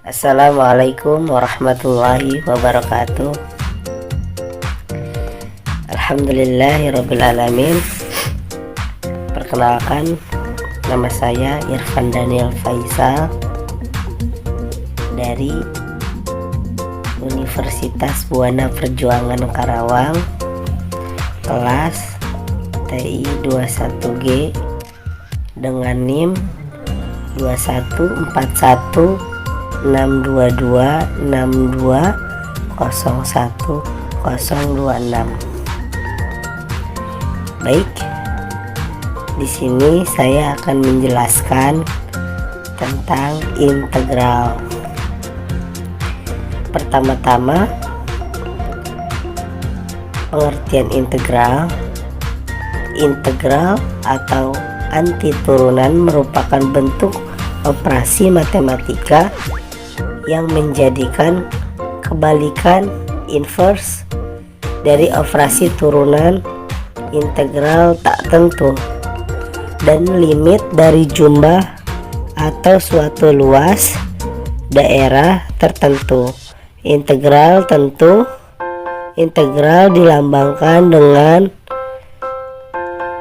Assalamualaikum warahmatullahi wabarakatuh. Alhamdulillahirrabbilalamin. Perkenalkan, nama saya Irfan Daniel Faisal dari Universitas Buana Perjuangan Karawang, kelas TI 21G dengan NIM 2141622620101026. Baik, di sini saya akan menjelaskan tentang integral. Pertama-tama, pengertian integral. Integral atau antiturunan merupakan bentuk operasi matematika yang menjadikan kebalikan inverse dari operasi turunan integral tak tentu dan limit dari jumlah atau suatu luas daerah tertentu. Integral tentu. Integral dilambangkan dengan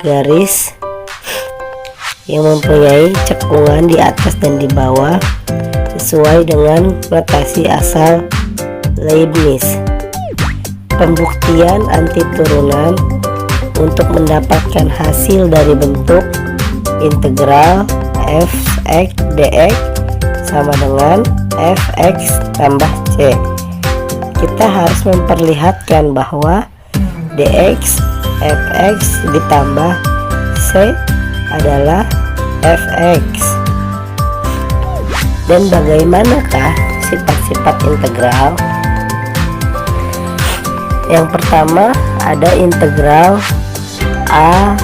garis yang mempunyai cekungan di atas dan di bawah sesuai dengan notasi asal Leibniz. Pembuktian antiturunan untuk mendapatkan hasil dari bentuk integral f(x) dx sama dengan fx tambah c. Kita harus memperlihatkan bahwa dx fx ditambah c adalah fx. Dan bagaimanakah sifat-sifat integral? Yang pertama ada integral a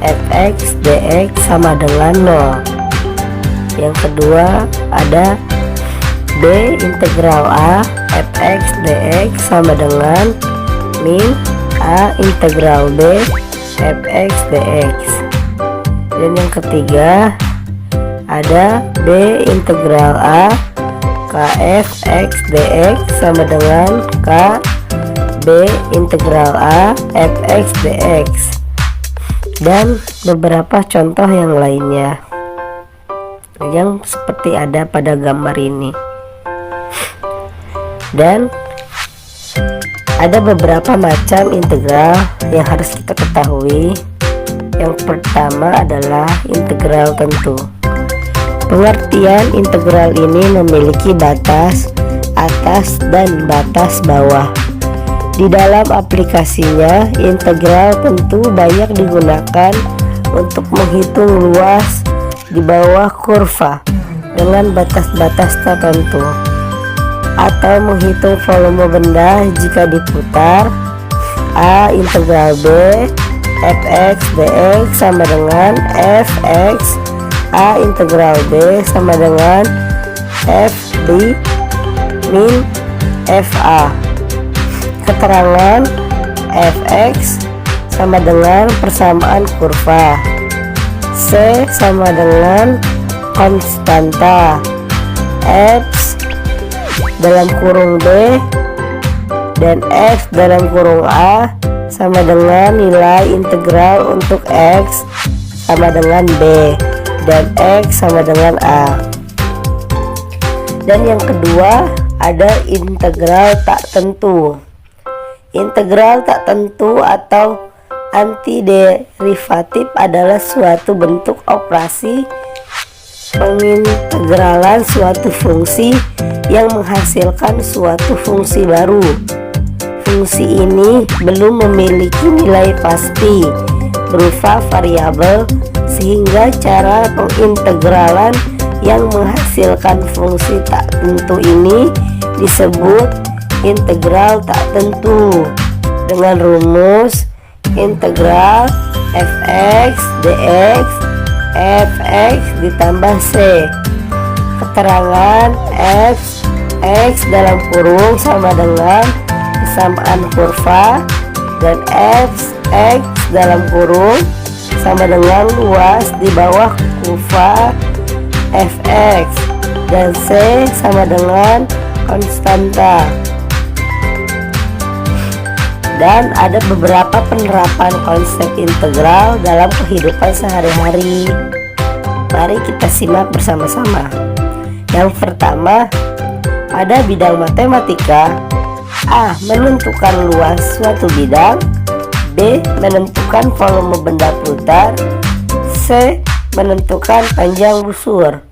fx dx sama dengan 0. Yang kedua ada b integral a fx dx sama dengan min a integral b fx dx. Dan yang ketiga ada b integral a kfx dx sama dengan k b integral a fx dx, dan beberapa contoh yang lainnya yang seperti ada pada gambar ini. Dan ada beberapa macam integral yang harus kita ketahui. Yang pertama adalah integral tentu. Pengertian integral ini memiliki batas atas dan batas bawah. Di dalam aplikasinya, integral tentu banyak digunakan untuk menghitung luas di bawah kurva dengan batas-batas tertentu, atau menghitung volume benda jika diputar. A integral b fx dx sama dengan fx a integral b sama dengan f b min fa. Keterangan fx sama dengan persamaan kurva, c sama dengan konstanta, f dalam kurung b dan f dalam kurung a sama dengan nilai integral untuk x sama dengan b dan x sama dengan a. Dan yang kedua ada integral tak tentu. Integral tak tentu atau antiderivatif adalah suatu bentuk operasi pengintegralan suatu fungsi yang menghasilkan suatu fungsi baru. Fungsi ini belum memiliki nilai pasti berupa variabel, sehingga cara pengintegralan yang menghasilkan fungsi tak tentu ini disebut integral tak tentu dengan rumus integral fx dx fx ditambah c. Keterangan fx dalam kurung sama dengan persamaan kurva dan fx dalam kurung sama dengan luas di bawah kurva fx. dan C sama dengan konstanta. Dan ada beberapa penerapan konsep integral dalam kehidupan sehari-hari. Mari kita simak bersama-sama. Yang pertama, pada bidang matematika, A. Menentukan luas suatu bidang, B. Menentukan volume benda putar, C. Menentukan panjang busur.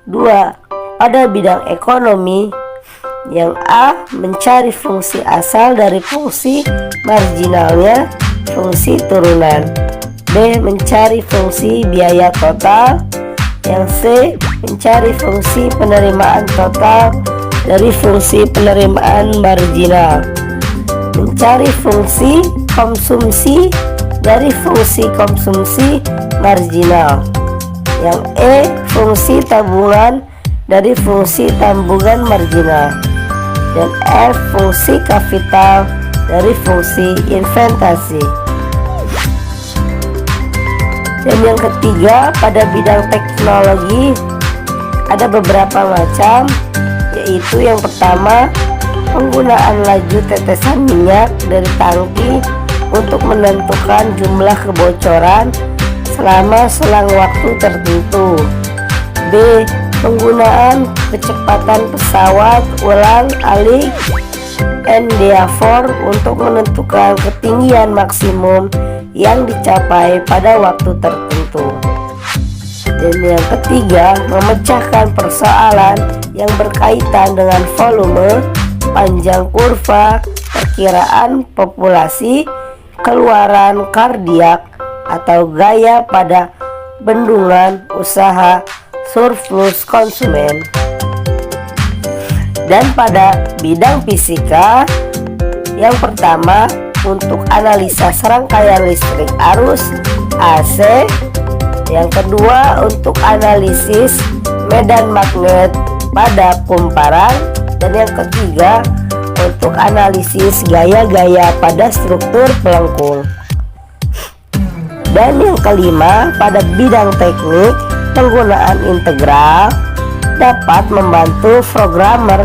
2. Pada bidang ekonomi, yang A. Mencari fungsi asal dari fungsi marginalnya, fungsi turunan, B. Mencari fungsi biaya total, yang C. Mencari fungsi penerimaan total dari fungsi penerimaan marginal, mencari fungsi konsumsi dari fungsi konsumsi marginal, yang E. Fungsi tabungan dari fungsi tabungan marginal, dan F. Fungsi kapital dari fungsi investasi. Dan yang ketiga, pada bidang teknologi ada beberapa macam, yaitu yang pertama, penggunaan laju tetesan minyak dari tangki untuk menentukan jumlah kebocoran selama selang waktu tertentu. B. Penggunaan kecepatan pesawat ulang-alik endeavor untuk menentukan ketinggian maksimum yang dicapai pada waktu tertentu. Dan yang ketiga, memecahkan persoalan yang berkaitan dengan volume, panjang kurva, perkiraan populasi, keluaran kardiak atau gaya pada bendungan usaha surplus konsumen. Dan pada bidang fisika, yang pertama untuk analisa serangkaian listrik arus AC, yang kedua untuk analisis medan magnet pada kumparan, dan yang ketiga untuk analisis gaya-gaya pada struktur pelengkung. Dan yang kelima, pada bidang teknik, penggunaan integral dapat membantu programmer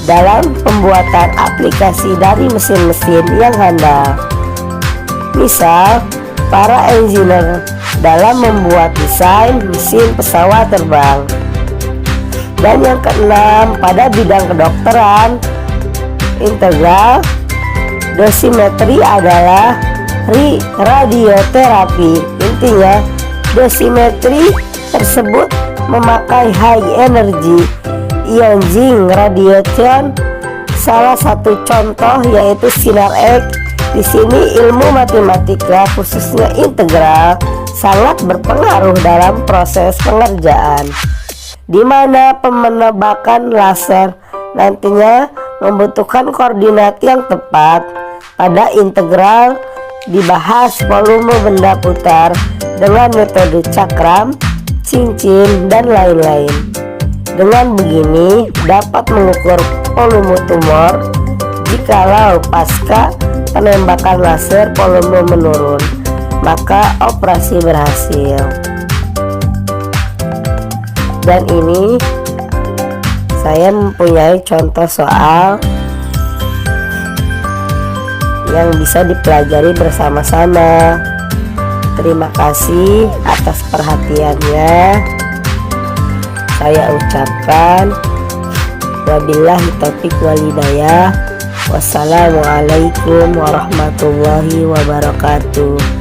dalam pembuatan aplikasi dari mesin-mesin yang handal. Misal, para engineer dalam membuat desain mesin pesawat terbang. Dan yang keenam, pada bidang kedokteran, integral dosimetri adalah radioterapi. Intinya, dosimetri tersebut memakai high energy ionizing radiation. Salah satu contoh yaitu sinar X. Di sini ilmu matematika khususnya integral sangat berpengaruh dalam proses pengerjaan, di mana penebakan laser nantinya membutuhkan koordinat yang tepat. Pada integral dibahas volume benda putar dengan metode cakram, cincin, dan lain-lain. Dengan begini dapat mengukur volume tumor jikalau pasca penembakan laser volume menurun, maka operasi berhasil. Dan ini saya mempunyai contoh soal yang bisa dipelajari bersama-sama. Terima kasih atas perhatiannya. Saya ucapkan wabillahi taufiq wal hidayah. Wassalamualaikum warahmatullahi wabarakatuh.